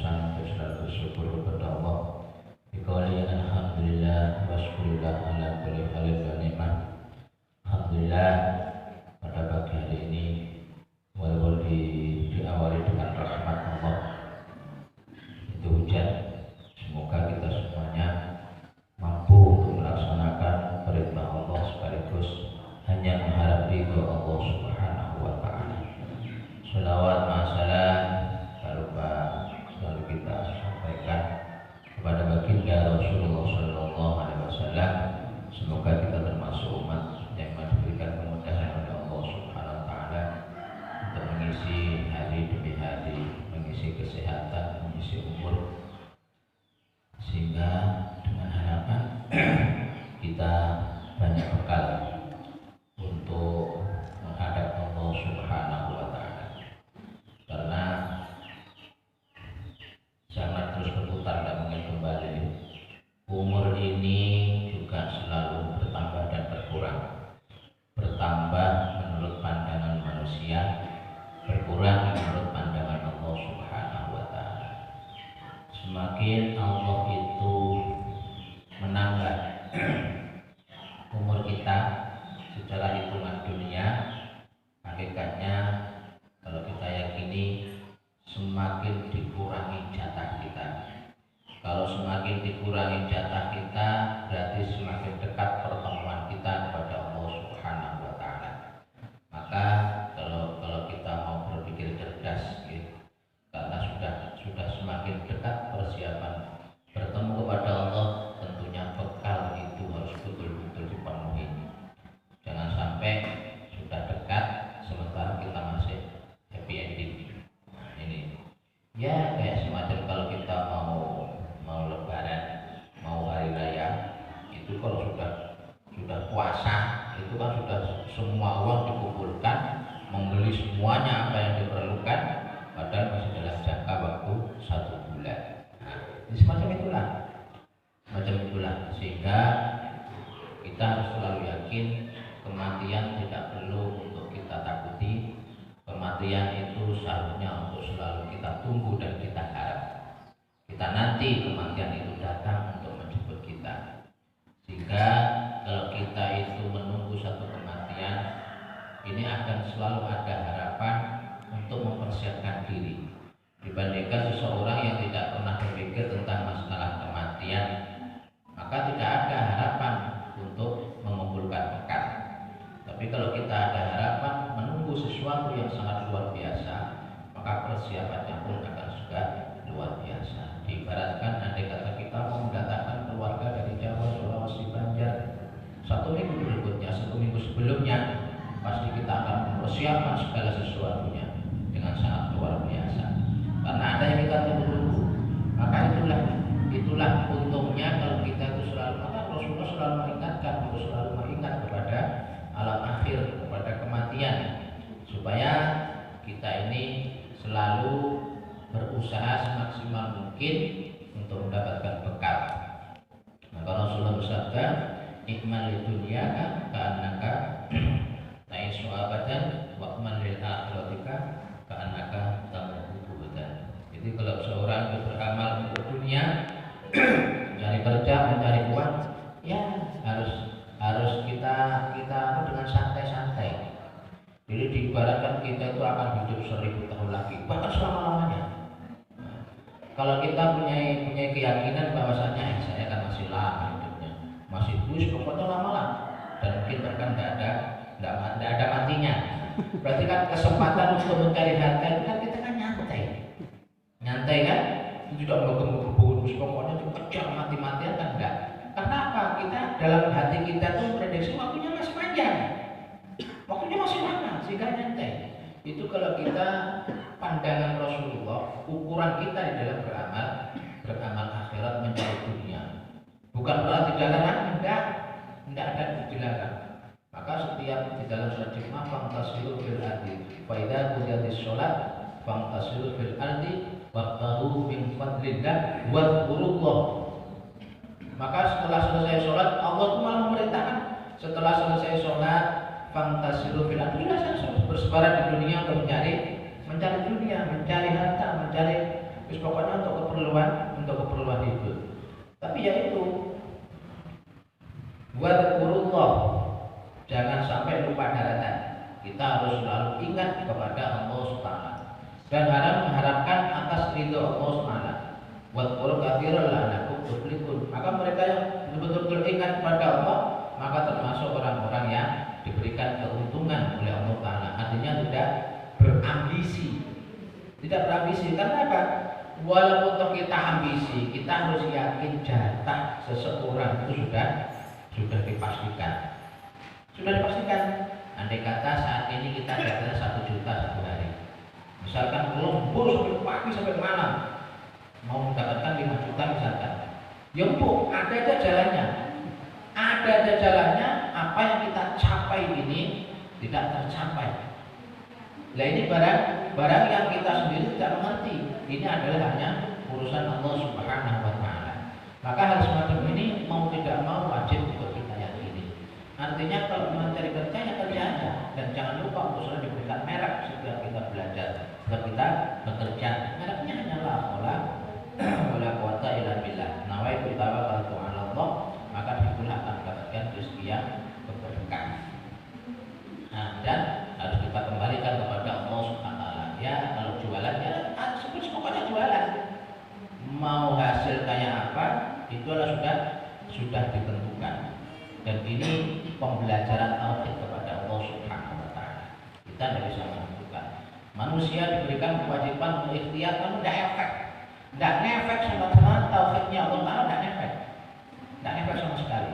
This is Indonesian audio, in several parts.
urusan untuk selalu bersyukur kepada Allah. Biqauli alhamdulillah wa syukurillah ala kulli halin wa ni'mah. Alhamdulillah pada pagi hari ini walaupun diawali dengan rahmat Allah itu hujan, semoga kita semuanya mampu untuk melaksanakan perintah Allah sekaligus hanya mengharap ridho Allah Subhanahu wa ta'ala. Shalawat masalah tak lupa selalu kita sampaikan kepada baginda Rasulullah Sallallahu Alaihi Wasallam. Semoga kita termasuk umat yang diberikan kemudahan oleh Allah Subhanahu wa ta'ala untuk mengisi hari demi hari, mengisi kesehatan, mengisi umur, sehingga dengan harapan kita banyak bekal untuk menghadap Allah Subhanahu wa ta'ala. Karena zaman terus berputar, tidak mungkin kembali. Umur ini juga selalu bertambah dan berkurang. Bertambah menurut pandangan manusia, berkurang menurut pandangan Allah Subhanahu wa ta'ala. Semakin Allah itu menambah umur kita secara hitungan dunia, hakikatnya kalau kita yakini semakin dikurangi jatah kita. Kalau semakin dikurangi jatah kita, berarti semakin dekat pertemuan kita kepada Allah Subhanahu wa ta'ala. Maka kalau kita mau berpikir cerdas, karena sudah semakin dekat persiapan bertemu kepada Allah, tentunya bekal itu harus betul-betul dipenuhi. Jangan sampai sudah dekat sementara kita masih happy ending. Nah, ini ya kayak semacam kalau kita mau lebaran, mau hari raya, itu kalau sudah puasa, itu kan sudah semua uang dikumpulkan, membeli semuanya apa yang diperlukan, padahal masih dalam jangka waktu 1 bulan. Nah, ini semacam itulah, sehingga kita harus selalu yakin kematian tidak perlu untuk kita takuti. Kematian itu seharusnya untuk selalu kita tunggu dan kita harap. Kita nanti kematian itu datang untuk menjemput kita. Sehingga kalau kita itu menunggu satu kematian, ini akan selalu ada harapan untuk mempersiapkan diri. Dibandingkan seseorang yang tidak pernah berpikir tentang masalah kematian, maka tidak ada harapan untuk mengumpulkan bekal. Tapi kalau kita ada harapan menunggu sesuatu yang sangat luar biasa, maka persiapannya pun akan juga luar biasa. Diibaratkan andai kata kita mau mendatangkan keluarga dari Jawa, Sulawesi, Banjar, 1 minggu berikutnya, 1 minggu sebelumnya, pasti kita akan mempersiapkan segala sesuatunya dengan sangat luar biasa. Karena ada yang kita tunggu-tunggu. Maka itulah untungnya kalau kita itu selalu, maka Rasulullah selalu mengingatkan, untuk selalu mengingat kepada alam akhir, kepada kematian, supaya kita ini selalu berusaha semaksimal mungkin untuk mendapatkan bekal. Maka Rasulullah bersabda, "Ikmal dunya ka'annaka ta'isu abadan wa'mal lil akhiratika ka'annaka tamutu budan." Jadi kalau seorang itu beramal untuk dunia, mencari kerja, mencari uang, ya harus kita dengan santai-santai. Jadi diibaratkan kita itu akan hidup 1000 tahun lagi, bahkan selama-lamanya. Kalau kita punya keyakinan bahwasanya saya akan masih lama hidupnya, masih pokoknya lama lah, dan mungkin bahkan tidak ada matinya. Berarti kan kesempatan untuk mencari harta itu kan kita kan nyantai kan, tidak menggebu-gebu, pokoknya dikejar mati-matian kan enggak. Karena apa? Kita dalam hati kita tuh prediksi waktunya masih panjang, waktunya masih lama, sehingga nyantai. Itu kalau kita pandangan Rasulullah, ukuran kita di dalam beramal akhirat, mencari dunia. Bukan berarti dilarang, tidak ada dilarang. Maka setiap di dalam sholat Jumat, fantasilu fil ardi, fa idza qudiyatis sholat, fantasilu fil ardi, wabtahu min fadlillah, wadhkurullah. Maka setelah selesai sholat, Allah itu malah memerintahkan setelah selesai sholat, fantasilu fil ardi, bersebaran di dunia untuk mencari dunia, mencari harta, pokoknya untuk ingat kepada Allah Subhanahu dan mengharapkan atas ridho Allah Subhanahu. Wadhkuru katsiran la'allakum tuflihun. Maka mereka yang betul-betul ingat kepada Allah, maka termasuk orang-orang yang diberikan keuntungan oleh Allah Ta'ala. Artinya tidak berambisi. Tidak berambisi karena apa? Walaupun kita ambisi, kita harus yakin jatah seseorang itu sudah dipastikan. Sudah dipastikan. Andai kata saat ini kita ada 1 juta satu hari. Misalkan lembur sampai pagi sampai malam, mau mendapatkan 5 juta misalkan. Ya empuk, ada aja jalannya. Ada aja jalannya, apa yang kita capai ini tidak tercapai. Nah ini barang yang kita sendiri tidak mengerti. Ini adalah hanya urusan Allah Subhanahu wa Ta'ala. Maka hal semacam ini mau tidak mau wajib untuk kita yakini. Artinya kalau mencari kerja ya kerja aja, dan jangan lupa untuk selalu diberikan merek setiap kita belajar, setiap kita bekerja. Mereknya hanyalah wala quwata illa billah. Nawaitu tawakkaltu 'ala Allah, maka itulah akan mendapatkan rezeki yang berberkah. Nah, dan harus kita kembalikan kepada Allah Subhanahu wa Ta'ala. Ya, kalau jualan ya pokoknya jualan. Mau hasil kayak apa, itulah sudah ditentukan. Dan ini pembelajaran tauhid kepada Allah Subhanahu wa Ta'ala. Kita tidak bisa menentukan. Manusia diberikan kewajiban untuk ikhtiar, namun tidak efek. Tidak efek sama tauhidnya Allah Ta'ala, tidak efek. Tidak efek sama sekali.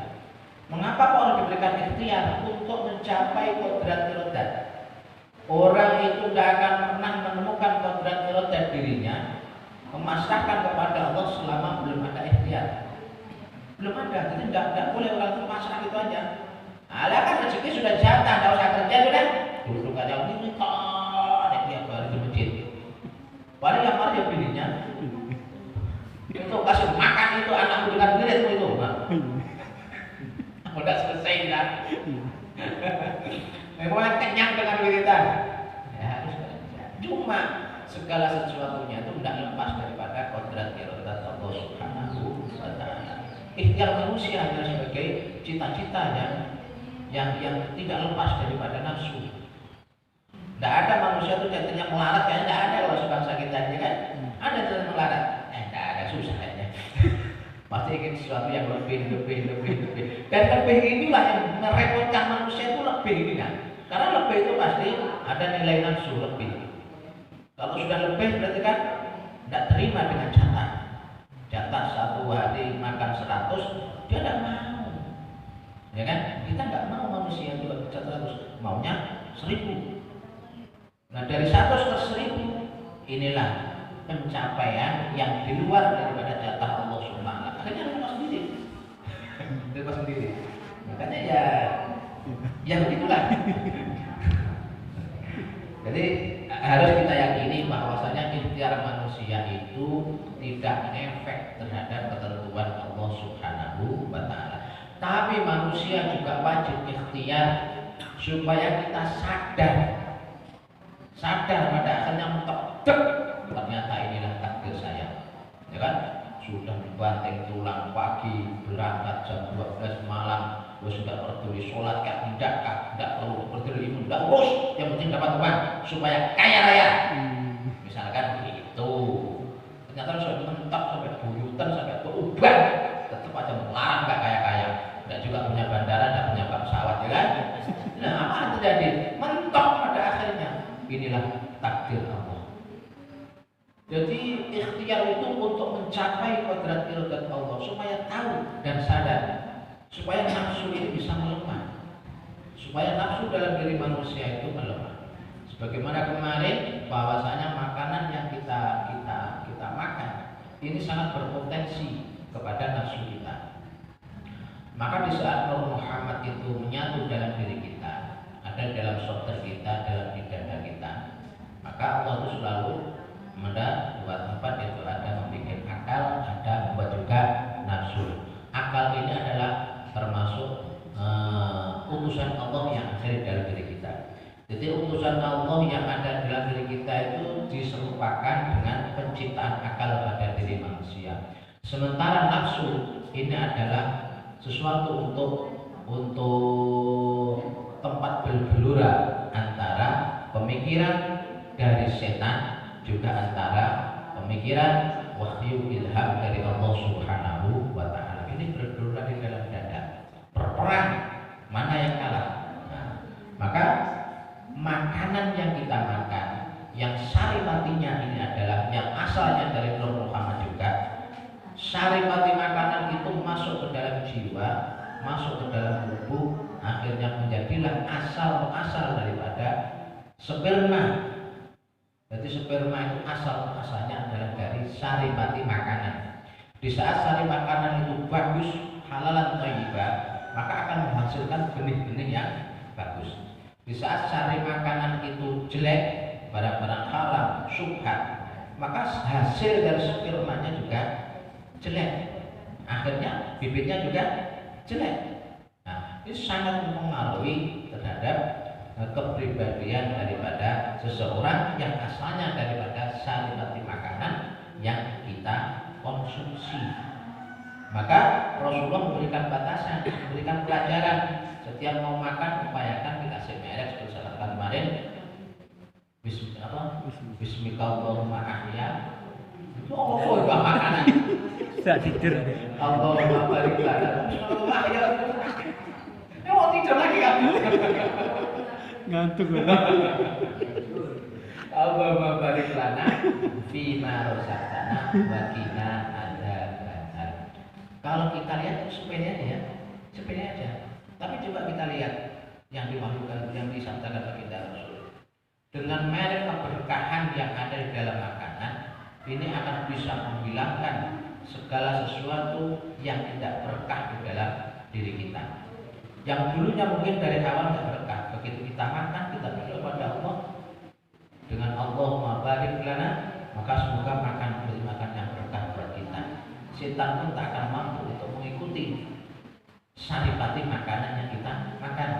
Mengapa orang diberikan ikhtiar? Untuk mencapai kodrat irodat. Orang itu tidak akan pernah menemukan kodrat irodat dirinya, memasrahkan kepada Allah selama belum ada ikhtiar. Belum ada, jadi tidak boleh orang itu pasrah gitu aja. Alah kan rezeki sudah jatah, tidak usah kerja sudah. Duduk aja ini kok ada tiap hari di masjid. Paling yang mana dia pilihnya? Itu kasih makan itu anakmu dengan bilet itu. Udah selesai lah. Memang kenyang dengan wiridan. Ya harus kerja. Cuma segala sesuatunya itu tidak lepas daripada kodrat irodat Allah Subhanahu wa Ta'ala. Ikhtiar manusia adalah sebagai cita-cita yang tidak lepas daripada nafsu. Tidak ada manusia itu jadinya melarat, kayaknya tidak ada kalau sebangsa kita ini kan. Ada yang melarat, tidak ada, susah kayaknya. Pasti ingin sesuatu yang lebih. Dan lebih inilah yang merepotkan manusia itu lebih ini kan. Karena lebih itu pasti ada nilai nafsu lebih. Kalau sudah lebih berarti kan tidak terima dengan jatah. Jatah 1 hari makan 100, dia tidak mau. Ya kan? Kita tidak mau manusia juga jatah 100, maunya 1000. Nah dari 100 ke 1000 inilah pencapaian yang di luar daripada jatah Allah Subhanahu. Akhirnya lupa sendiri. Makanya ya begitulah. Jadi harus kita yakini bahwasanya ikhtiar manusia itu tidak efek terhadap ketentuan Allah Subhanahu wa Ta'ala. Tapi manusia juga wajib ikhtiar supaya kita sadar pada akhirnya mentok, ternyata inilah takdir saya. Ya kan? Sudah dibanting tulang pagi, berangkat jam 12 malam, sudah peduli sholat kah, tidak perlu peduli itu, tidak urus, yang penting dapat uang supaya kaya raya. Misalkan begitu. Ternyata sudah mentok sampai buyutan, sampai beruban, tetap aja melarang nggak kaya-kaya. Nggak juga punya bandara, nggak punya pesawat, ya kan? Nah apa yang terjadi? Mentok pada akhirnya. Inilah takdir Allah. Jadi ikhtiar itu untuk mencapai kodrat irodat Allah supaya tahu dan sadar, supaya nafsu ini bisa melemah, supaya nafsu dalam diri manusia itu melemah. Sebagaimana kemarin bahwasanya makanan yang kita makan ini sangat berpotensi kepada nafsu kita. Maka di saat Nur Muhammad itu menyatu dalam diri kita, ada dalam soter kita, dalam dada kita, maka Allah itu selalu membuat tempat itu ada membuat akal, ada membuat juga nafsu. Akal ini adalah termasuk utusan Allah yang ada dalam diri kita. Jadi utusan Allah yang ada dalam diri kita itu diserupakan dengan penciptaan akal pada diri manusia. Sementara nafsu ini adalah sesuatu untuk tempat bergelora antara pemikiran dari setan, juga antara pemikiran wahyu ilham dari Allah Subhanahu wa Ta'ala. Ini bergelora di dalam dada, berperang, mana yang kalah. Nah, maka makanan yang kita makan, yang saripatinya ini adalah yang asalnya dari Nur Muhammad juga. Saripati makanan itu masuk ke dalam jiwa, masuk ke dalam tubuh, akhirnya menjadilah asal daripada sperma. Jadi sperma itu asalnya adalah dari saripati makanan. Di saat sari makanan itu bagus, halalan thayyibah, maka akan menghasilkan benih-benih yang bagus. Di saat sari makanan itu jelek, barang-barang haram, syubhat, maka hasil dari spermanya juga jelek. Akhirnya bibitnya juga jelek. Nah, ini sangat mempengaruhi terhadap kepribadian daripada seseorang yang asalnya daripada saripati makanan yang kita konsumsi. Maka Rasulullah memberikan batasan, memberikan pelajaran. Setiap mau makan upayakan dikasih merek seperti saya katakan kemarin. Bismillahirrahmanirrahim ahya. Itu apa makanan? Tidak tidur. Allahumma barik lana. Bismillahirrahmanirrahim ahya. Mau tidur lagi kamu? Ngantuk. Allahumma barik lana fima razaqtana wa qina adzabannar. Kalau kita lihat sepele aja ya, sepele aja. Tapi coba kita lihat yang dimaksudkan, yang disabdakan baginda Rasul. Dengan merek keberkahan yang ada di dalam makanan, ini akan bisa menghilangkan segala sesuatu yang tidak berkah di dalam diri kita. Yang dulunya mungkin dari awal tidak berkah, begitu kita makan, kita berdoa pada Allah dengan Allahumma barik lana, maka semoga makan yang berkah buat kita. Setan pun tak akan mampu untuk mengikuti saripati makanan yang kita makan,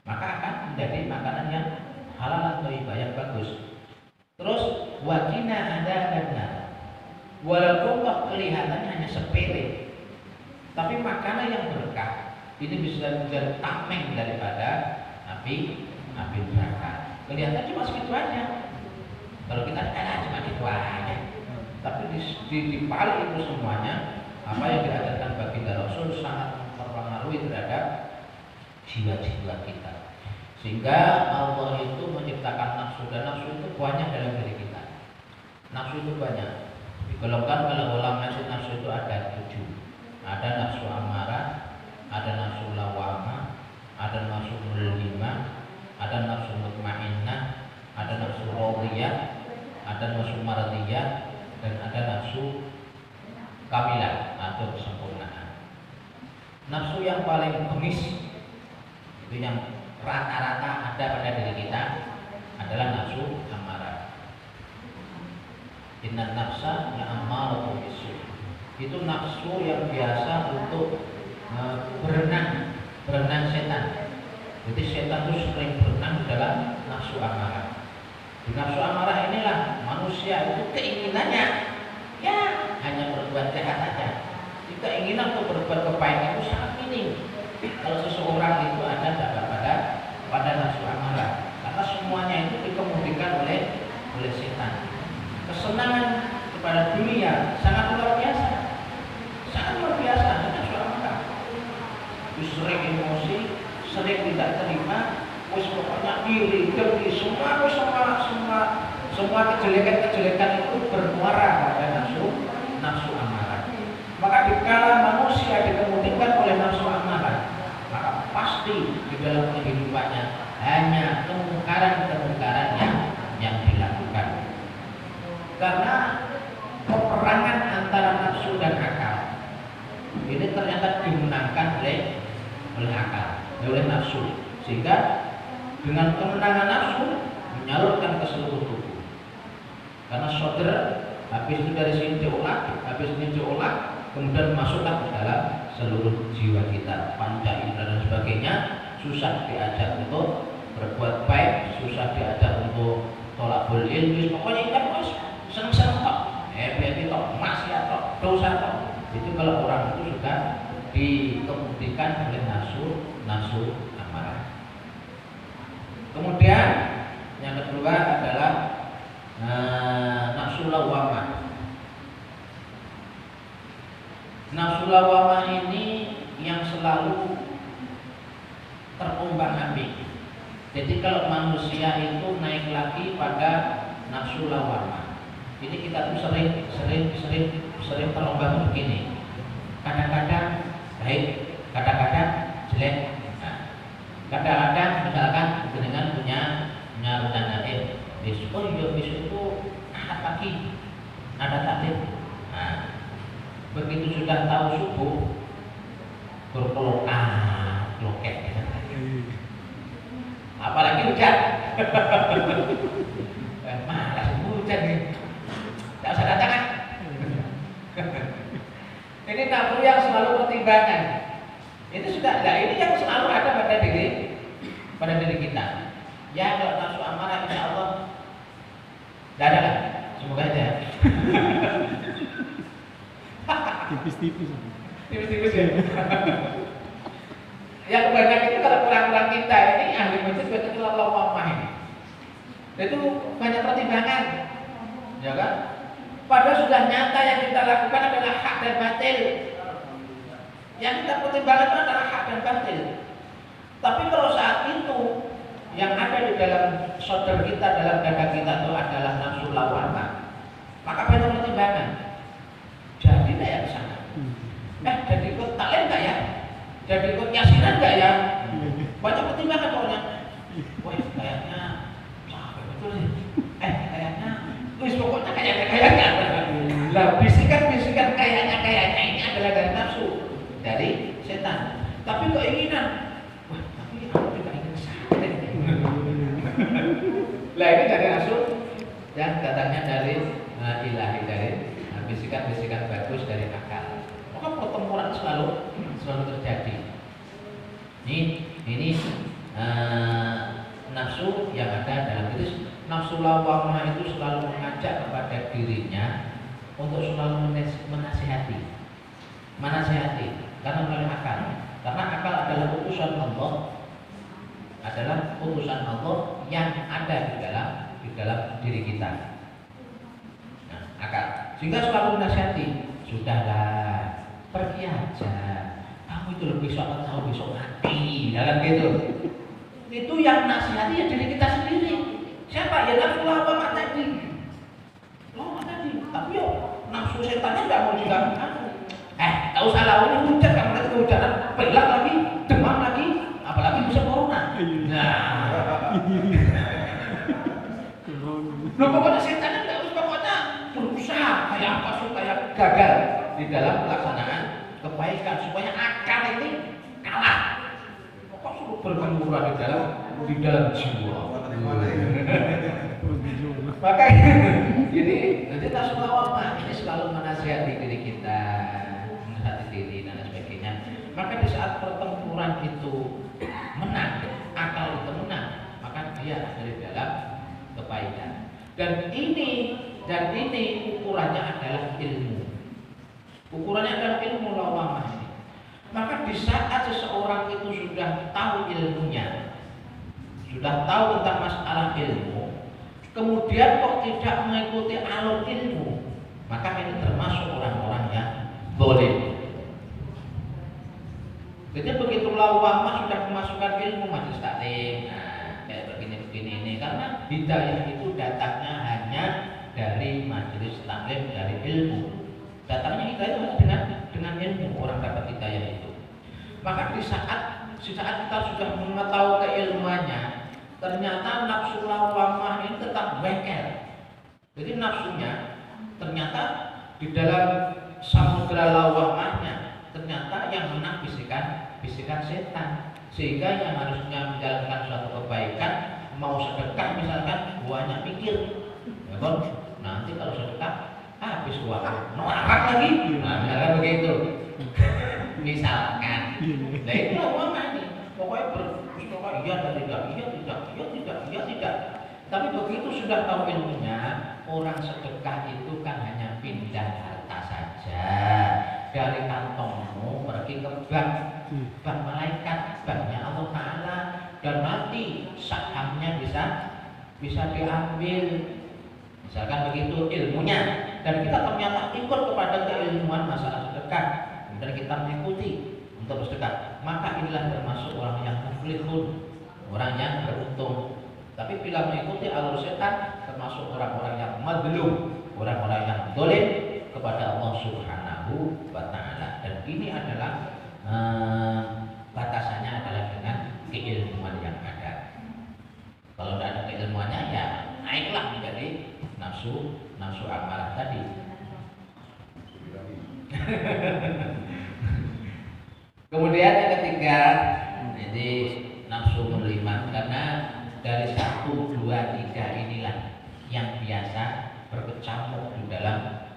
maka akan menjadi makanan yang halal atau yang bagus. Terus wajina ada benar, walaupun kelihatannya hanya sepele, tapi makanan yang berkah ini bisa menjadi tameng daripada api neraka. Kelihatan cuma segitu aja. Kalau kita cuma gitu aja. Tapi di balik itu semuanya, apa yang diajarkan baginda Rasul sangat mempengaruhi terhadap jiwa-jiwa kita. Sehingga Allah itu menciptakan nafsu, dan nafsu itu banyak dalam diri kita. Nafsu itu banyak. Digolongkan oleh ulama nafsu itu ada 7. Ada nafsu amarah, ada nafsu lawamah, ada nafsu mulhimah, ada nafsu mutmainnah, ada nafsu radiyah, ada nafsu maradiyah, dan ada nafsu kamilah atau kesempurnaan. Nafsu yang paling bengis itu yang rata-rata ada pada diri kita adalah nafsu amarah. Inna nafsa ya'ammaratu bisu. Itu nafsu yang biasa untuk berenang setan. Jadi setan itu sering berenang di dalam nafsu amarah. Di nafsu amarah inilah manusia itu keinginannya ya hanya berbuat jahat saja. Keinginan untuk berbuat kebaikan itu sangat minim. Kalau seseorang itu ada pada nafsu amarah, karena semuanya itu dikemudikan oleh setan. Kesenangan kepada dunia sangat luar biasa, nafsu amarah. Sering emosi, sering tidak terima, pokoknya iri, dengki, semua kejelekan itu bermuara pada nafsu amarah. Maka dikala manusia dikemudikan oleh nafsu amarah, maka pasti di dalam kehidupannya hanya kemungkaran yang dilakukan. Karena peperangan antara nafsu dan akal ini ternyata dimenangkan oleh akal, oleh nafsu, sehingga dengan kemenangan nafsu menyalurkan ke seluruh tubuh. Karena saudara habis itu dari sini diolah, kemudian masuklah ke dalam seluruh jiwa kita, panca indera dan sebagainya. Susah diajak untuk berbuat baik, susah diajak untuk tolakul ilmi, pokoknya kita seneng-seneng tok, happy tok, maksiat tok, dosa tok. Itu kalau orang itu sudah dikemudikan oleh nafsu amarah. Kemudian yang kedua adalah nafsu lawamah. Nafsu lawamah ini yang selalu terombang-ambing. Jadi kalau manusia itu naik lagi pada nafsu lawamah. Ini kita tuh sering terombang begini. Kadang-kadang baik, kadang-kadang jelek. Nah, kadang-kadang misalkan dengan punya rencana besok itu Ahad pagi ada taklim. Nah, begitu sudah tahu subuh berkelokan loket. Apalagi hujan. Malas hujan nih. Tidak usah datang kan? Ini nafsu yang selalu pertimbangan. Itu sudah, nah ini yang selalu ada pada diri kita. Ya kalau nafsu amarah insya Allah tidak ada kan? Semoga aja. Tipis-tipis ya. Yang kebanyakan itu kalau kurang-kurang kita ini ahli masjid betul lawamah ini. Itu banyak pertimbangan, ya kan? Padahal sudah nyata yang kita lakukan adalah hak dan batil. Yang kita pertimbangkan itu adalah hak dan batil. Tapi kalau saat itu yang ada di dalam saudara kita, dalam dada kita itu adalah nafsu lawamah, maka banyak pertimbangan. Jadi tidak ya ke sana. Jadi ikut taklim nggak ya? Jadi ikut yasinan nggak ya? Banyak pertimbangan pokoknya. Wah kayaknya capek betul nih. Kayaknya, wis pokoknya kayaknya. Lah bisikan kayaknya ini adalah dari nafsu, dari setan. Tapi keinginan, wah tapi aku juga ingin sana. Lah ini dari nafsu yang datangnya dari ilahi, dari bisikan-bisikan bagus dari akal. Maka pertempuran selalu terjadi. Ini nafsu yang ada dalam diri. Nafsu lawamah itu selalu mengajak kepada dirinya untuk selalu menasihati karena melalui akal. Karena akal adalah utusan Allah yang ada di dalam diri kita. Nah, akal sehingga selalu menasihati, sudahlah, pergi aja. Kamu itu lebih soal tahu besok mati, dalam gitu. Itu yang nasihati ya diri kita sendiri. Siapa? Ya nafsu lawamah tadi. Tapi yo nafsu setannya nggak mau juga. Tak usah lawan hujan, kamu nanti kehujanan, pelak lagi, demam lagi, apalagi bisa corona. Nah, pokoknya setannya nggak usah, pokoknya berusaha kayak apa supaya gagal di dalam pelaksanaan kebaikan, supaya akal ini kalah. Kok suruh bergemuruh di dalam jiwa. Maka jadi nanti nafsu lawamah ini selalu menasihati diri kita, menasihati diri dan sebagainya. Maka di saat pertempuran itu menang, akal itu menang, maka dia ada di dalam kebaikan. Dan ini ukurannya adalah ilmu. Ukurannya adalah ilmu lawamah ini. Maka di saat seseorang itu sudah tahu ilmunya, sudah tahu tentang masalah ilmu, kemudian kok tidak mengikuti alur ilmu, maka ini termasuk orang-orang yang boleh. Jadi begitu lawamah sudah memasukkan ilmu majelis taklim, kayak begini ini, karena hidayah itu datangnya hanya dari majelis taklim, dari ilmu. Datangnya hidayah dengan ilmu orang dapat hidayah itu. Maka di saat kita sudah mengetahui keilmuannya, ternyata nafsu lawamah ini tetap bengkel. Jadi nafsunya ternyata di dalam samudera lawamahnya ternyata yang menang bisikan setan. Sehingga yang harusnya menjalankan suatu kebaikan, mau sedekah misalkan, banyak mikir, ya kan? Nanti kalau sedekah habis uang, norak lagi, misalkan begitu. Misalkan, nah itu lawamah nih. Pokoknya berpikir iya tidak. Tapi begitu sudah tahu ilmunya, orang sedekah itu kan hanya pindah harta saja dari kantongmu pergi ke bank malaikat, banknya Allah Ta'ala, dan nanti sahamnya bisa bisa diambil, misalkan begitu ilmunya, dan kita ternyata ikut kepada keilmuan masalah sedekah, kemudian kita mengikuti untuk bersedekah, maka inilah termasuk orang yang muflihun, orang yang beruntung. Tapi bila mengikuti alur setan, termasuk orang-orang yang madlum, orang-orang yang dolim kepada Allah Subhanahu wa Ta'ala. Dan ini adalah batasannya adalah dengan keilmuan yang ada. Kalau tidak ada keilmuannya, ya naiklah menjadi nafsu amarah tadi. Kemudian yang ketiga, jadi nafsu muslimah, karena dari 1, 2, 3 inilah yang biasa berkecamuk di dalam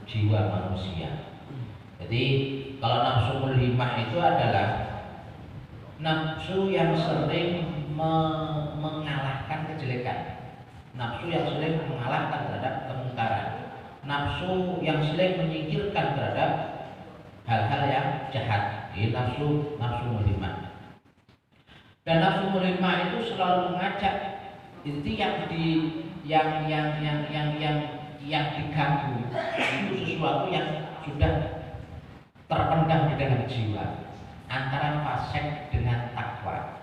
jiwa manusia. Jadi kalau nafsu muslimah itu adalah nafsu yang sering mengalahkan kejelekan, nafsu yang sering mengalahkan terhadap kemungkaran, nafsu yang sering menyingkirkan terhadap hal-hal yang jahat. Ini nafsu muslimah. Dan nafsu muslimah itu selalu mengajak itu yang diganggu itu sesuatu yang sudah terpendam di dalam jiwa, antara fasik dengan takwa.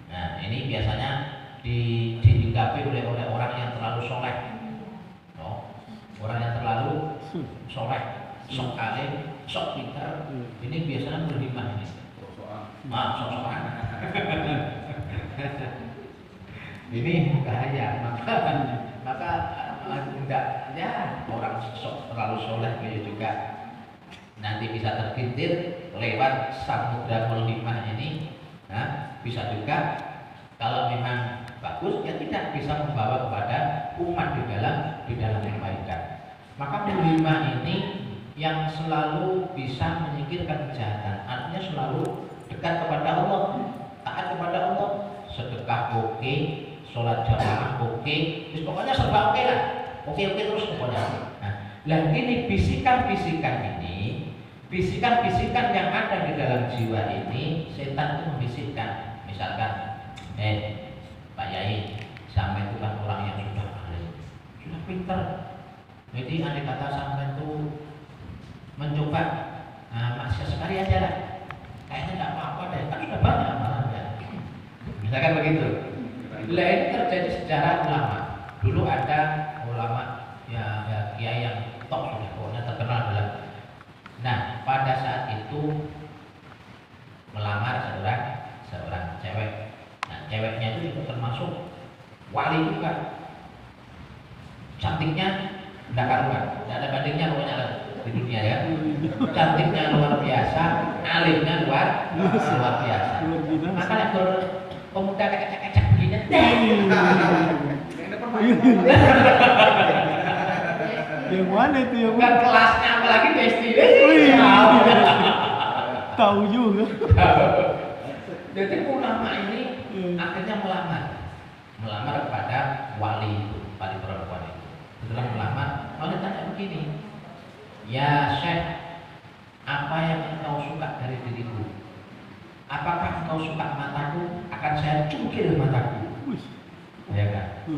Nah, ini biasanya dihinggapi oleh orang yang terlalu soleh, orang yang terlalu soleh, sok alim, sok pintar. Ini biasanya muslimah ini. Sok-sokan. Ini bahaya. Maka enggak ya, orang sok terlalu soleh juga nanti bisa tergintir lewat samudra muslimah ini. Nah, bisa juga kalau memang bagus ya tidak bisa membawa kepada umat di dalam kebaikan. Maka muslimah ini yang selalu bisa menyingkirkan kejahatan, artinya selalu dekat kepada Allah, taat kepada Allah, sedekah oke, sholat jamaah oke, pokoknya serba oke lah, oke terus pokoknya. Nah, ini bisikan-bisikan yang ada di dalam jiwa ini, setan itu membisikkan, misalkan, Pak Yai, sampai itu kan orang yang sudah alim, sudah pintar, jadi andai kata sampai itu mencoba maksiat sekali aja lah. Kayaknya tidak apa-apa deh, kan sudah banyak amalannya. Misalkan begitu. Bila ini terjadi sejarah ulama. Dulu ada ulama ya kiai yang top sudah, pokoknya terkenal dalam. Nah, pada saat itu melamar seorang cewek. Nah, ceweknya itu juga termasuk wali juga. Cantiknya tidak karuan, tidak ada bandingnya pokoknya di dunia ya. Cantiknya luar biasa, alimnya luar biasa. Makanya kalau pemuda kecek-kecek begini, yang mana itu yang bukan kelasnya apalagi besti. Tahu juga. Jadi ulama ini akhirnya melamar kepada wali perempuan itu. Setelah melamar, lalu tanya begini, ya Syekh, apa yang engkau suka dari diriku? Apakah engkau suka mataku? Akan saya cungkil mataku. Ya kan?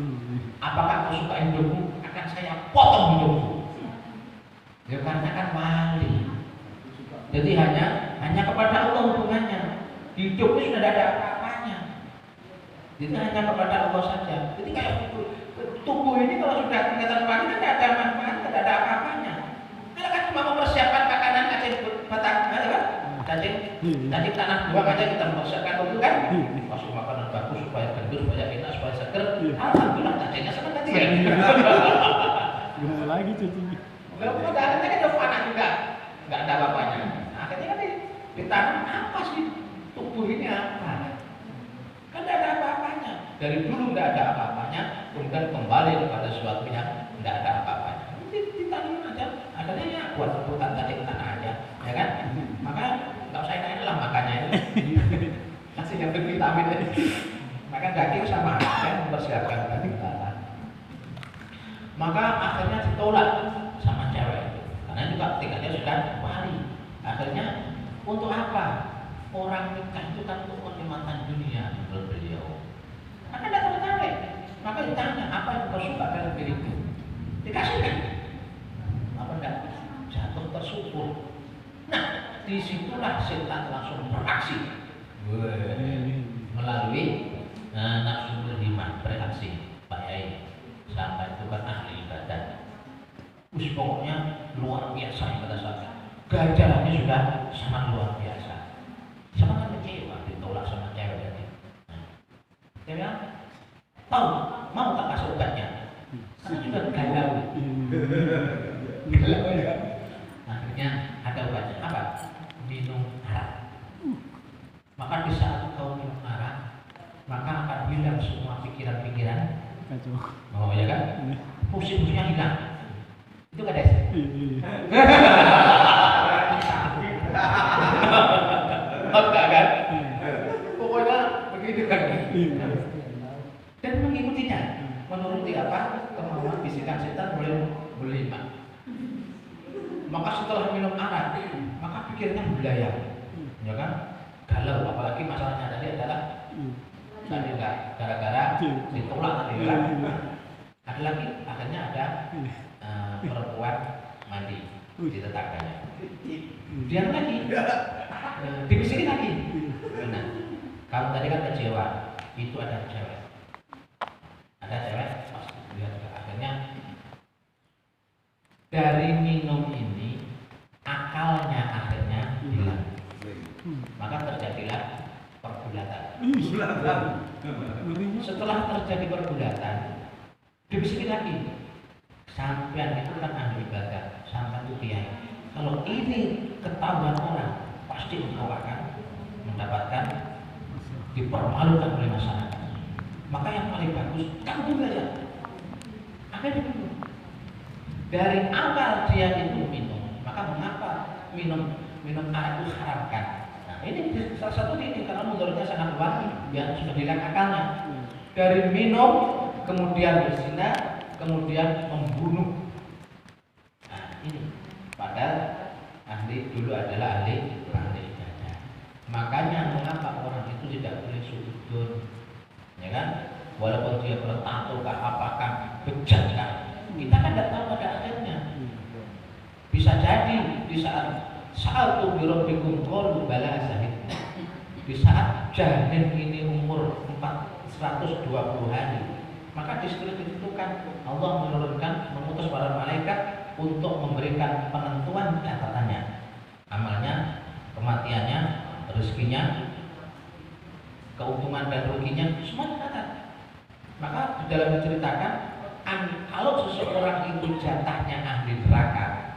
Apakah engkau suka hidupmu? Akan saya potong hidupmu. Ya karena kan wali. Jadi hanya kepada Allah hubungannya. Hidup itu sudah ada apa-apanya. Jadi hanya kepada Allah saja. Jadi kayak tubuh ini kalau sudah kelihatan wali kan tidak ada manfaat, tidak ada apa-apanya. Karena kan cuma mempersiapkan makanan cacing batang, kan? Cacing tanah buang aja kita mempersiapkan itu kan? Masuk makanan bagus supaya gendut, supaya enak, supaya seger. Alhamdulillah cacingnya senang tadi ya. Gimana lagi cacingnya? Pada akhirnya kan fana juga, nggak ada apa-apanya. Akhirnya kan ditanam apa sih tubuh ini apa? Kan tidak ada apa-apanya. Dari dulu nggak ada apa-apanya, kemudian kembali kepada sesuatu yang nggak ada apa-apanya. Ditanam aja, adanya ya buat rebutan cacing tanah aja, ya kan? Maka nggak usah enak lah makannya itu. Kasih yang vitamin aja. Makan daging sama aja mempersiapkan daging tanah. Maka akhirnya ditolak sama cewek itu, karena juga ketika dia sudah wali. Akhirnya untuk apa? Orang nikah itu kan untuk kenikmatan dunia menurut beliau. Karena tidak tertarik. Maka ditanya, apa yang kau suka dalam diriku? Dikasihkan. Apa enggak? Jatuh tersungkur. Nah, disitulah setan langsung beraksi. Melalui nafsu berhimah bereaksi. Pak Yai, sampai itu kan ahli ibadah. Pokoknya luar biasa yang pada saat ganjarannya sudah sangat luar biasa. Sangat kecewa ditolak sama cewek tadi. Dia bilang, tahu mau tak kasih obatnya? Karena juga galau. Galau ya. Akhirnya ada obatnya apa? Minum arak. Maka di saat kau minum arak, maka akan hilang semua pikiran-pikiran. Oh ya kan? Pusing-pusingnya hilang. Itu kan des. Enggak kan? Pokoknya begitu kan. Dan mengikutinya, menuruti apa? Kemauan bisikan setan boleh berlima. Maka setelah minum arak, maka pikirnya belayar, ya kan? Galau, apalagi masalahnya tadi adalah tadi enggak gara-gara ditolak tadi kan? Ada lagi, akhirnya ada perempuan mandi di tetangganya. Dia lagi, dibisikin lagi. Nah, kamu tadi kan kecewa, itu ada cewek. Ada cewek, pas lihat juga akhirnya dari minum ini akalnya akhirnya hilang. Maka terjadilah pergulatan. Setelah terjadi pergulatan, dibisikin lagi. Sampean itu kan ahli ibadah, sampean itu kiai. Kalau ini ketahuan orang, pasti engkau akan mendapatkan dipermalukan oleh masyarakat. Maka yang paling bagus, kamu belajar. Akhirnya dulu. Dari awal dia itu minum, maka mengapa minum arak itu haramkan? Nah, ini salah satu ini karena menurutnya sangat wangi, yang sudah hilang akalnya. Dari minum, kemudian berzina, kemudian membunuh. Nah, ini padahal dulu adalah ahli ibadah. Makanya mengapa orang itu tidak boleh suudzon, ya kan? Walaupun dia bertato apakah bejat kan? Kita kan tidak tahu pada akhirnya. Bisa jadi di saat tu birabbikum qalu bala syahidna. Di saat janin ini umur 420 hari, maka ditentukan Allah mengutus para malaikat untuk memberikan penentuan catatannya, amalnya, kematiannya, rezekinya, keuntungan dan ruginya, semua dicatat. Maka di dalam diceritakan, kalau seseorang itu jatahnya ahli neraka,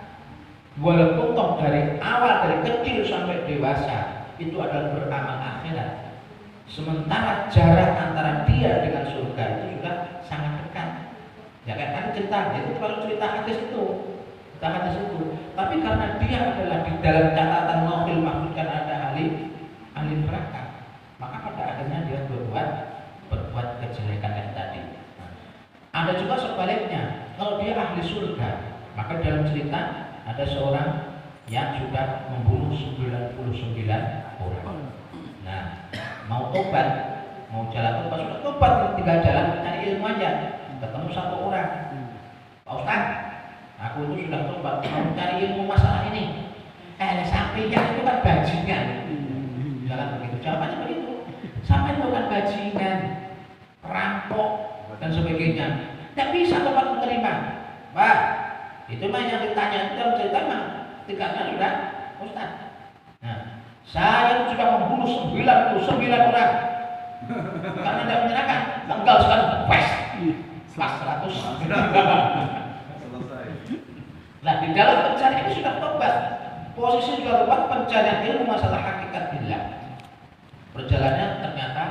walaupun toh dari awal dari kecil sampai dewasa itu adalah beramal akhirat, sementara jarak antara dia dengan surga itu juga sangat dekat. Ya kan tadi cerita, itu kalau cerita hadis itu, tapi karena dia adalah di dalam catatan lauhil mahfuz kan ada ahli neraka, maka pada akhirnya dia berbuat kejelekan yang tadi. Ada juga sebaliknya, kalau dia ahli surga, maka dalam cerita ada seorang yang sudah membunuh 99 orang. Nah, mau tobat, mau jalan tobat, sudah tobat, tinggal jalan cari ilmu aja. Ketemu satu orang, Pak Ustaz, aku itu sudah tobat, mau cari ilmu masalah ini. Sampainya itu kan bajingan. Jangan begitu, jawabannya begitu. Sampai itu kan bajingan, perampok dan sebagainya. Tidak bisa tobat menerima. Pak, itu mah yang ditanya itu dalam cerita mah tingkatnya sudah Ustaz. Nah, saya sudah membunuh 99 orang. Karena tidak menyerahkan, tanggal sekarang pas 100. Nah, di dalam pencarian ini sudah tobat. Posisi juga tobat, pencarian ilmu masalah hakikat billah. Perjalanannya ternyata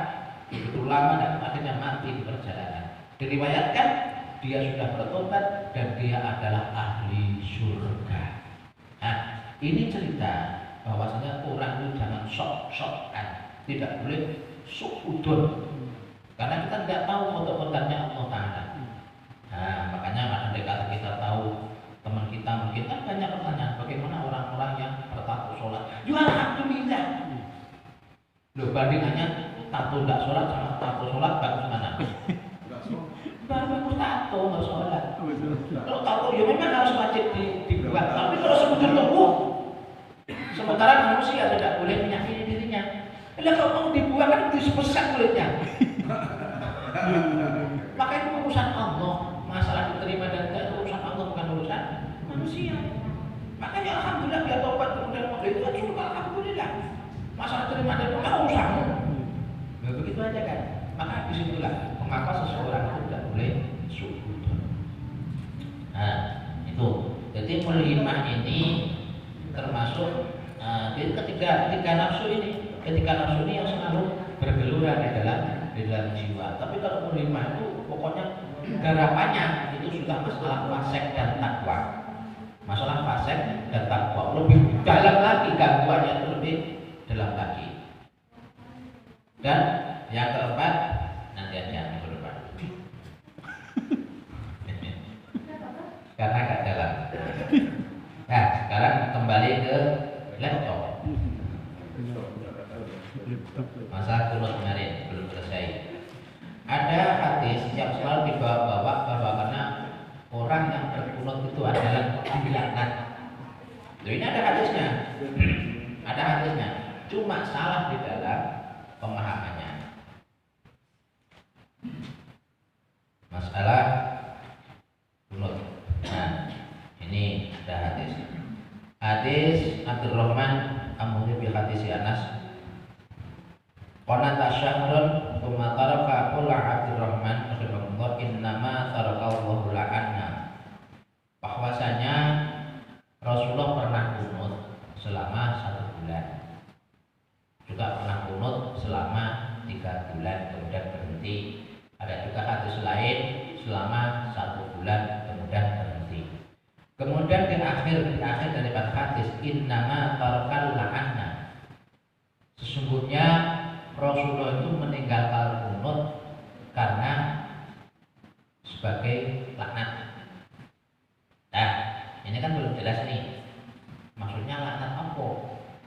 begitu lama dan akhirnya mati di perjalanan. Diriwayatkan dia sudah bertobat dan dia adalah ahli surga. Nah, ini cerita bahwasanya orang itu jangan sok-sokan, tidak boleh suudon, karena kita tidak tahu kodok-kodoknya Allah Ta'ala. Nah, makanya andai kata kita tahu teman kita mungkin kan banyak pertanyaan, bagaimana orang-orang yang bertato sholat? Ya alhamdulillah. Loh, bandingannya tato tidak sholat sama tato sholat bagus mana? Betul. Kalau tahu ya memang harus wajib dibuat. Tapi kalau sebetulnya tumbuh, sementara manusia tidak boleh menyakiti dirinya. Kalau kalau mau dibuang kan disebesar kulitnya. Maka itu urusan Allah. Masalah diterima dan tidak itu urusan Allah, bukan urusan manusia. Makanya alhamdulillah dia tobat kemudian mau itu kan syukur alhamdulillah. Masalah terima dan tidak urusanmu. Ya begitu aja kan. Maka disitulah mengapa seseorang itu tidak boleh syukur. Nah itu. Jadi menerima ini termasuk jadi ketiga nafsu ini. Ketika nafsu ini yang selalu bergelora di dalam jiwa. Tapi kalau menerima itu pokoknya garapannya itu sudah masalah fasik dan takwa. Masalah fasik dan takwa lebih dalam lagi, gangguannya itu lebih dalam lagi. Dan yang keempat nanti aja minggu depan. Karena agak dalam. Nah sekarang kembali ke laptop. Masa kunut kemarin belum selesai. Ada hadis yang selalu dibawa-bawa bahwa karena orang yang berkunut itu adalah dilaknat. Ini ada hadisnya. Ada hadisnya. Cuma salah di dalam pemahamannya. Masalah kunut. Nah, ini ada hadis. Hadis Abdurrahman Amr bin hadis Anas. Qala tasyahrun thumma taraka qul Abdurrahman rahimahullah innama tarakallahu la'anna. Bahwasanya Rasulullah pernah kunut selama 1 bulan. Juga pernah kunut selama 3 bulan kemudian berhenti. Ada juga hadis lain selama 1 bulan kemudian berhenti. Kemudian di akhir daripada hadis innama tarakal la'anna. Sesungguhnya Rasulullah itu meninggalkan kunut karena sebagai laknat. Nah, ini kan belum jelas nih. Maksudnya laknat apa?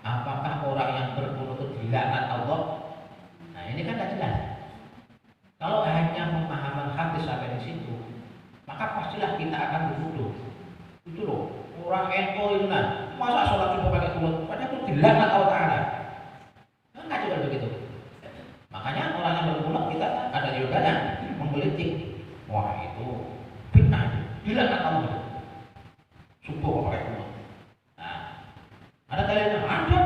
Apakah orang yang berkunut itu dilaknat Allah? Nah, ini kan tidak jelas. Kalau hanya pemahaman hadis sampai di situ, maka pastilah kita akan dituduh. Itu loh, orang NU itu kan masa sholat cuma pakai kunut, padahal itu dilaknat Allah Ta'ala. Enggak juga begitu. Makanya orang yang berkunut kita ada juga yang menggelitik. Wah itu fitnah, dilaknat Allah. Subuh pakai kunut. Nah, ada kalian yang ada.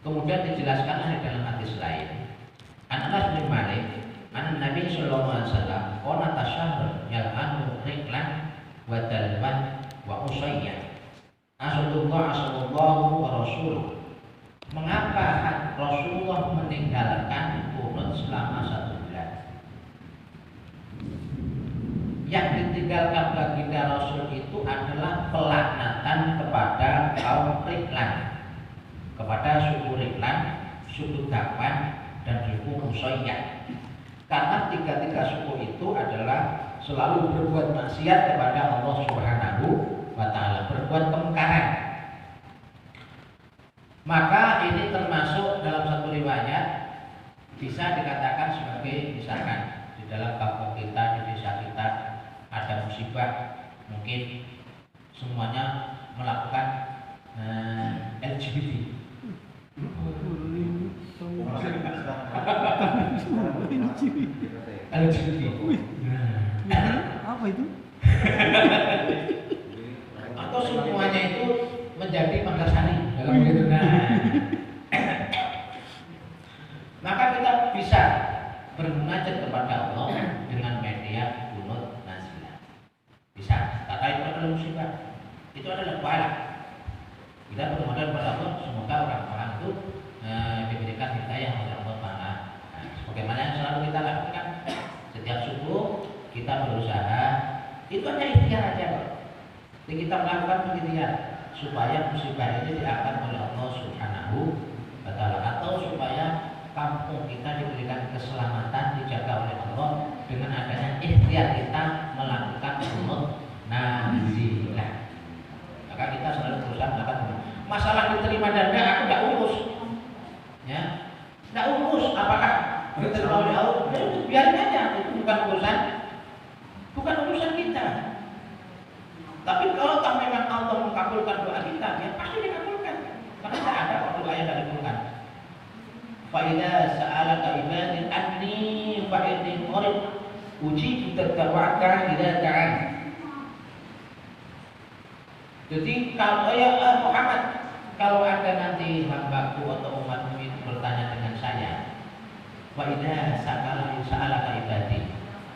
Kemudian dijelaskan di dalam hadis lain. Anas bin Malik, an Nabi sallallahu alaihi wasallam, qala tasyahrun yal'anu riklan wa dalwan wa usayyan. Asallallahu asallallahu wa rasuluh. Mengapa Rasulullah meninggalkan kunut selama 1 bulan? Yang ditinggalkan baginda Rasul itu adalah pelaknatan kepada kaum Riklan, kepada suku Riklan, suku Dakwan, dan suku Musayyah. Karena 3 suku itu adalah selalu berbuat maksiat kepada Allah Subhanahu wa Ta'ala, berbuat kemungkaran. Maka ini termasuk dalam satu riwayat bisa dikatakan sebagai misalkan di dalam kampung kita, di desa kita ada musibah, mungkin semuanya melakukan LGBT. LGBT. Apa itu? Atau semuanya itu menjadi madrasani dalam begitu. Maka kita bisa bermunajat kepada Allah dengan media kunut nazilah. Bisa. Kata itu adalah musibah. Itu adalah pahala. Kita bermunajat kepada Allah, semoga orang-orang itu diberikan hidayah oleh Allah Taala. Nah, sebagaimana yang selalu kita lakukan setiap subuh, kita berusaha. Itu hanya ikhtiar aja kok. Jadi kita melakukan ikhtiar supaya musibah ini diangkat oleh Allah Subhanahu wa Ta'ala, atau supaya kampung kita diberikan keselamatan, dijaga oleh Allah dengan adanya ikhtiar kita melakukan kunut nazilah. Maka kita selalu berusaha melakukan. Masalah diterima dan enggak, aku tidak urus, ya, tidak urus apakah diterima oleh Allah. Biarin aja, itu bukan urusan Tapi kalau tak memang Allah mengabulkan doa kita, ya pasti dikabulkan. Karena tidak ada doa yang tidak dikabulkan. Fa'idha sa'alaka ibadin anni fa'idin qarib uji tadawaka idza da'an. Jadi kalau ya Muhammad, kalau ada nanti hambaku atau umatmu itu bertanya dengan saya, fa'idha sa'alaka ibadi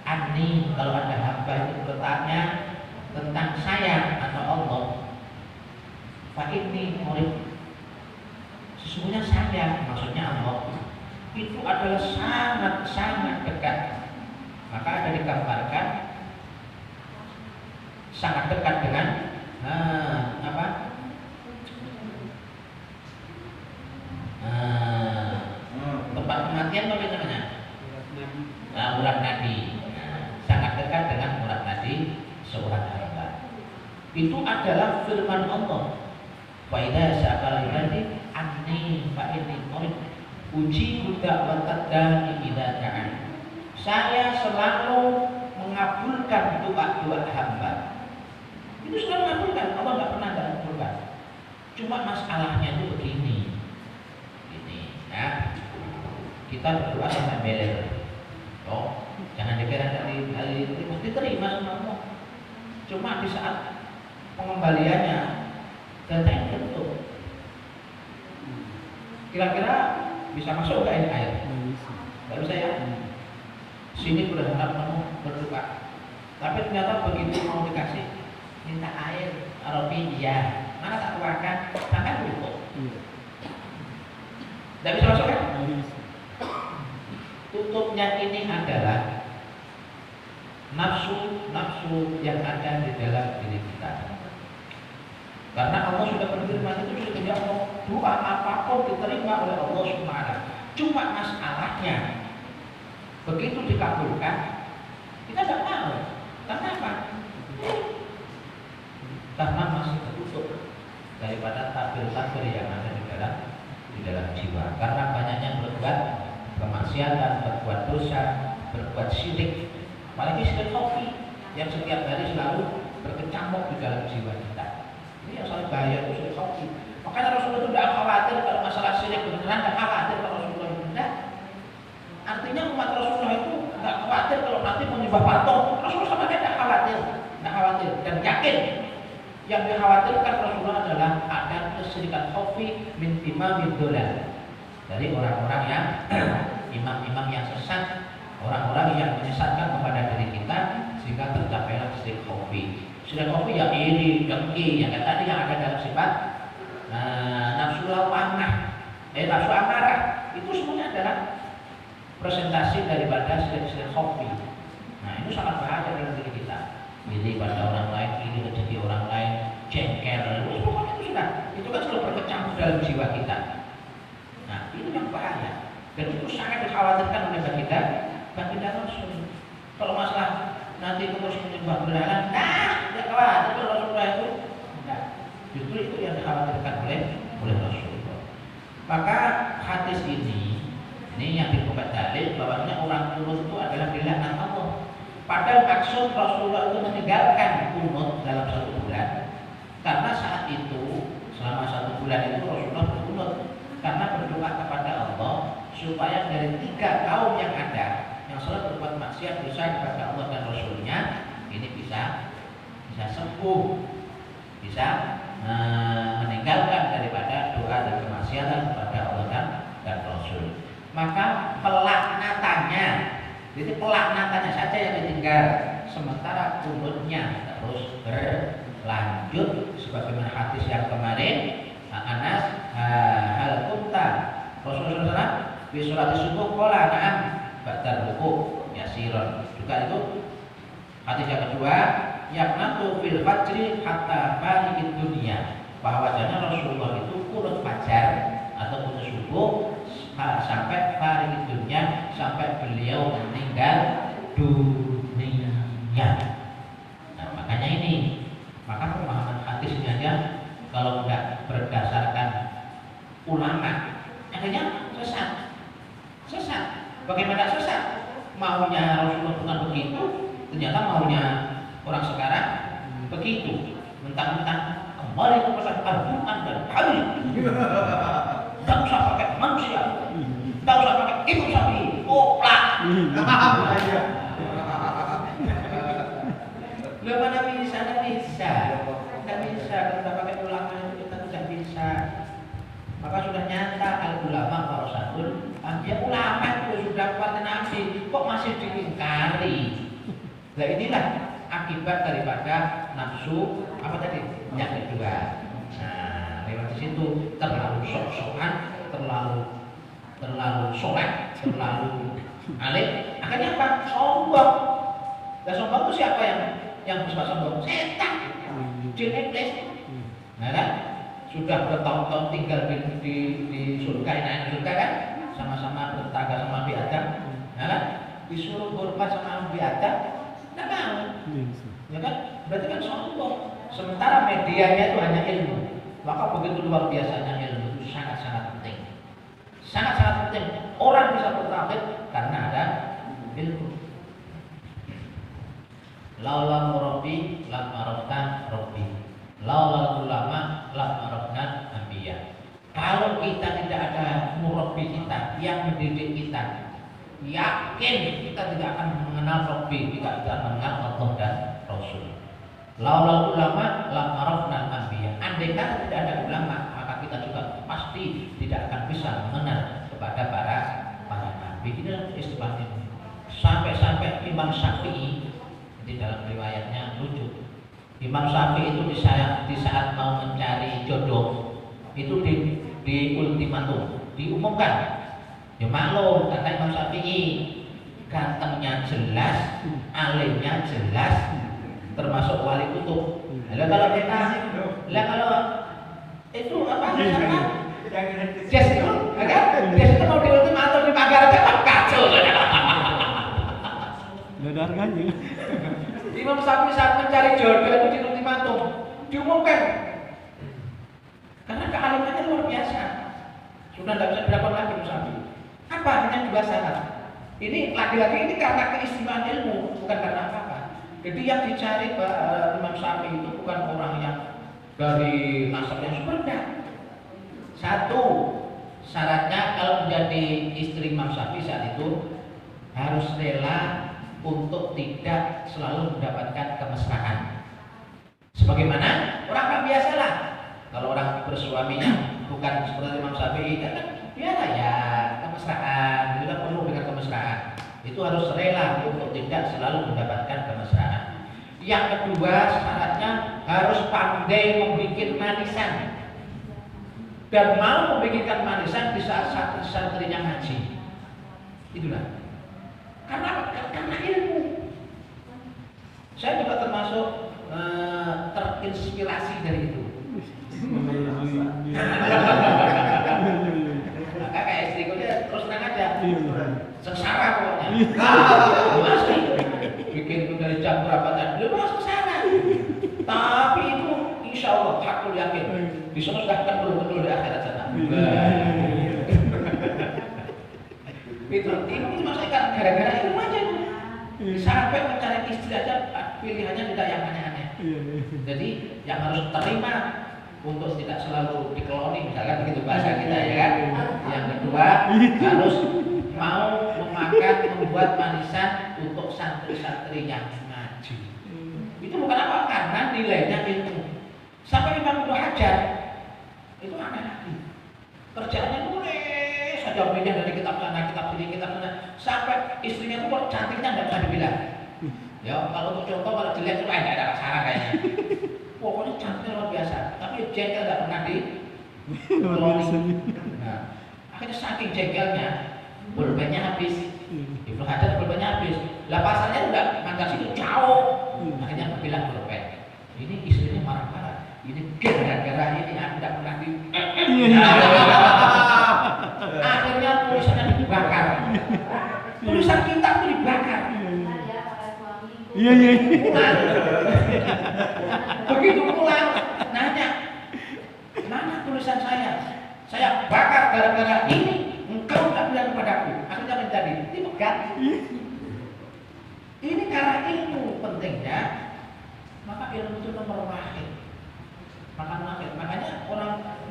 anni, kalau ada hamba itu bertanya tentang saya atau Allah, fa'idni qarib, sesungguhnya saya, maksudnya Allah, itu adalah sangat-sangat dekat. Maka ada digambarkan sangat dekat dengan tempat kematian apa namanya? Urat nadi. Sangat dekat dengan urat nadi seorang hamba. Itu adalah firman Allah. Wa idza sa'ala ibadi anni fa inni qarib ujibu da'watad da'i idza da'an. Saya selalu mengabulkan doa-doa hamba. Itu sudah mengabulkan, Allah nggak pernah nggak mengabulkan. Cuma masalahnya itu begini, ini, ya, kita berdoa sampai beler, oh, jangan dikira dari mesti terima sama Allah. Cuma di saat pengembaliannya data yang betul, kira-kira bisa masuk nggak ini air? Nggak bisa ya. Sini berharap kamu berdoa, tapi ternyata begitu mau dikasih minta air, Arabi dia mana tak keluarkan, tangan tutup. Tidak bisa masuk kan? Tutupnya ini adalah nafsu yang ada di dalam diri kita. Karena Allah sudah berfirman itu sudah Allah, doa apapun diterima oleh Allah SWT. Cuma masalahnya begitu dikabulkan kita tidak mau. Karena apa? Karena masih tertutup daripada takbir-takbir yang ada di dalam jiwa. Karena banyaknya berbuat kemaksiatan, berbuat dosa, berbuat syirik, apalagi syirik khafi yang setiap hari selalu berkecamuk di dalam jiwa kita. Ini yang sangat bahaya, itu syirik khafi. Makanya Rasulullah itu tidak khawatir kalau masalah syirik beneran, tidak khawatir kalau Rasulullah itu tidak. Artinya umat Rasulullah itu tidak khawatir kalau nanti menyembah patung. Rasulullah sama tidak khawatir, dan yakin. Yang dikhawatirkan Rasulullah adalah ada kesyirikan khafi min imamid dolal, dari orang-orang yang imam-imam yang sesat, orang-orang yang menyesatkan kepada diri kita sehingga tercapailah syirik khafi. Syirik khafi ya iri, dengki, yang tadi yang ada dalam sifat nafsu lawamah, nafsu amarah, itu semuanya adalah presentasi daripada syirik khafi. Nah, itu sangat bahaya dalam diri kita. Iri pada orang lain, iri rezeki orang lain, jengkel, pokoknya itu sudah, itu kan sudah berkecamuk dalam jiwa kita. Nah, itu yang bahaya, dan itu sangat dikhawatirkan oleh baginda Rasul. Kalau masalah nanti terus menyembah berhala, tidak khawatir kalau Rasulullah itu, tidak. Justru itu yang dikhawatirkan oleh Rasulullah. Maka hadis ini yang dibuka dalil bahwasanya orang kunut itu adalah dilaknat Allah. Padahal maksud Rasulullah itu meninggalkan kunut dalam 1 bulan, karena saat itu selama 1 bulan itu Rasulullah berkunut karena berdoa kepada Allah supaya dari 3 kaum yang ada yang selalu berbuat maksiat dosa kepada Allah dan Rasulnya ini bisa sembuh, bisa meninggalkan daripada doa dan kemaksiatan kepada Allah dan Rasul. Maka pelaknatannya, jadi pelaknatannya saja yang ditinggal, sementara kunutnya terus berlanjut sebagaimana hadis yang kemarin. Anas hal kunta Rasulullah SAW di sholat subuh qala na'am ba'da ruku' yasiron. Juga itu hadis yang kedua, yaqnatu fil fajri hatta farigid dunya, bahwasanya Rasulullah itu kunut fajar atau kunut subuh sampai farigid dunya, sampai beliau meninggal dunia. Nah, makanya ini, maka pemahaman hadis ini aja kalau tidak berdasarkan ulama, akhirnya sesat. Bagaimana sesat? Maunya Rasulullah bukan begitu, ternyata maunya orang sekarang begitu. mentang-mentang kembali kepada Al-Quran dan Hadis. Tidak usah pakai manusia, tidak usah pakai Imam Syafi'i, oplak. Belum mana bisa, tidak bisa, tidak bisa. Kalau tidak pakai ulama itu kita tidak bisa. Maka sudah nyata al-ulama warasatul anbiya, ulama itu sudah kuat nabi, kok masih diingkari? Nah inilah akibat daripada nafsu apa tadi? Yang kedua. Nah, lewat di situ terlalu sok-sokan, terlalu soleh, terlalu alim. Akhirnya apa? Sombong. Dan sombong itu siapa yang bisa sombong? Setan, jin iblis. Nah kan? Sudah bertahun-tahun tinggal di surga, enak di surga kan? Sama-sama bertetangga sama Nabi Adam. Nah kan? Disuruh hormat sama Nabi Adam, tidak mau. Ya kan? Berarti kan sombong. Sementara medianya itu hanya ilmu. Maka begitu luar biasanya ilmu itu sangat-sangat penting. Sangat-sangat penting. Orang bisa bertauhid karena ada ilmu. Laula murabbi lam arafna rabbi. Laula ulama lam arafna anbiya. Kalau kita tidak ada murabbi kita yang mendidik kita, yakin kita tidak akan mengenal rabbi, kita tidak akan mengenal Allah dan Rasul. Laula ulama lam arafna anbiya. Andai kata tidak ada ulama, maka kita juga pasti tidak akan bisa mengenal kepada para nabi. Ini adalah istilah ini. Sampai Imam Syafi'i di dalam riwayatnya lucu. Imam Syafi'i itu di saat mau mencari jodoh itu di ultimatum, diumumkan. Ya maklum kata Imam Syafi'i, gantengnya jelas, alimnya jelas, termasuk wali kutub. Kalau kita, kalau itu apa? Jas itu, kan? Jas itu mau di ultimatum di pagar aja kacau. Gak ada harganya. Imam Syafi'i saat mencari jodoh itu di ultimatum, diumumkan. Karena kealimannya luar biasa. Sudah tidak bisa dilakukan lagi Imam Syafi'i. Apa? Hanya 2 syarat. Ini lagi-lagi ini karena keistimewaan ilmu, bukan karena apa-apa. Jadi yang dicari Imam Syafi'i itu bukan orang yang dari nasab yang super. Satu, syaratnya kalau menjadi istri Imam Syafi'i saat itu harus rela untuk tidak selalu mendapatkan kemesraan. Sebagaimana orang biasa lah. Kalau orang bersuaminya bukan seperti Imam Syafi'i, kan biasa ya kemesraan, kita perlu dengan kemesraan. Itu harus rela untuk tidak selalu mendapatkan kemesraan. Yang kedua, syaratnya harus pandai membuat manisan dan mau membuat manisan di saat santrinya ngaji. Itulah. Karena ilmu. Saya juga termasuk terinspirasi dari itu. Maka kayak istriku dia terus tenang aja, sengsara pokoknya. Masih bikin itu dari jam berapa tadi, lu masuk sengsara. Tapi itu insya Allah hakul yakin diselesaikan betul-betul di akhirat sana. Itu maksudnya gara-gara ilmu aja. Sampai mencari istri aja pilihannya tidak yang aneh-aneh. Jadi yang harus terima untuk tidak selalu dikeloni, misalkan begitu bahasa kita ya kan. Yang kedua harus mau membuat manisan untuk santri-santrinya ngaji. Itu bukan apa, karena nilainya ilmu. Sampai Imam Ibnu Hajar itu aneh lagi. Kerjaannya nulis saja pindah dari kitab sana, kitab sini, kitab sana. Sampai istrinya itu kok cantiknya nggak bisa dibilang. Ya kalau untuk contoh kalau dilihat itu nggak ada masalah kayaknya. Pokoknya cantiknya luar biasa. Tapi jengkel nggak pernah di nah, akhirnya saking jengkelnya pulpennya habis. Ibnu Hajar pulpennya habis. Lah pasarnya udah mangkas itu jauh. Akhirnya bilang pulpen. Ini istrinya marah-marah. Ini gara-gara ini aku tidak pernah di. Akhirnya tulisannya dibakar. Tulisan kita itu dibakar. Iya. Begitu pulang, nanya, mana tulisan saya? Saya bakar gara-gara ini. Engkau tak bilang kepadaku. Akhirnya menjadi itu kan? Ini karena ilmu pentingnya. Maka ilmu itu nomor 1.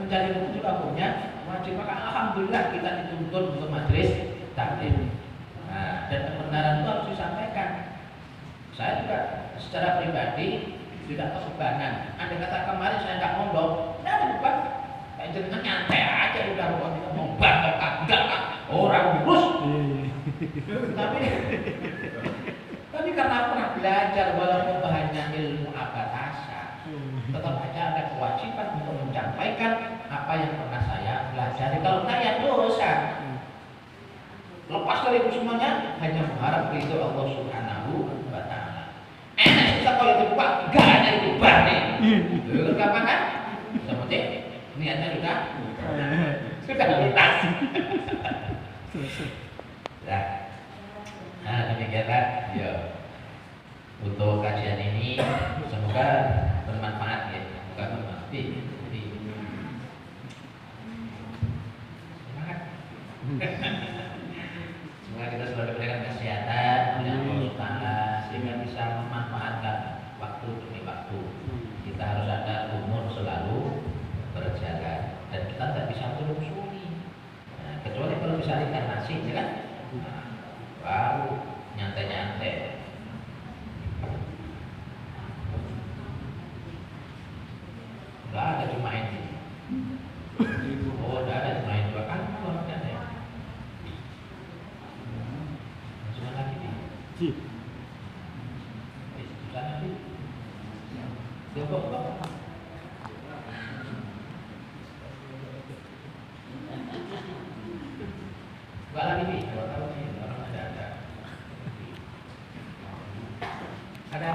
mencari ilmu juga punya wajib, maka alhamdulillah kita dituntun untuk majelis taklim. Nah, dan kebenaran itu harus disampaikan. Saya juga secara pribadi tidak kebebanan. Andai kata kemarin saya nggak ngomong, tidak ada beban. Kayak jenengan nyantai aja udah ngomong banget enggak orang lurus. Tapi karena pernah belajar walaupun bahannya ilmu abadasa, tetap aja ada kewajiban untuk menyampaikan apa yang pernah saya pelajari. Kalau enggak ya dosa. Lepas dari itu semuanya hanya mengharap ridho Allah Subhanahu wa taala. Enak kita kalau itu Pak, enggak ada itu Pak nih. Itu kapan kan? Seperti niatnya sudah lintas. Nah, demikianlah ya untuk kajian ini, semoga bermanfaat ya, semoga bermanfaat. Semangat. Semoga kita selalu diberikan kesehatan oleh Allah Taala sehingga bisa memanfaatkan waktu demi waktu. Kita harus ada umur selalu berjalan dan kita tidak bisa menyusuri. Nah, kecuali kalau bisa reinkarnasi, ya kan? Nah, baru nyantai-nyantai. Enggak ada cuma ini. Oh, enggak ada cuma ini. Kan kalau ada ya. Masuk lagi nih. Susah nanti. Coba. Enggak lagi nih. Kalau ini orang ada. Ada.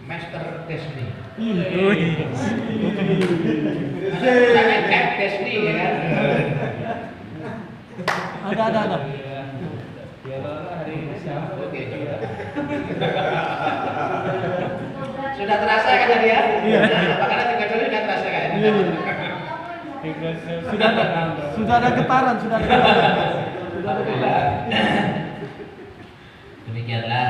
Master Disney. Ada Disney ya kan? Ada. Oke. Sudah terasa kan tadi ya? Iya. Karena 3 kali sudah terasa kan? Sudah ada getaran. Demikianlah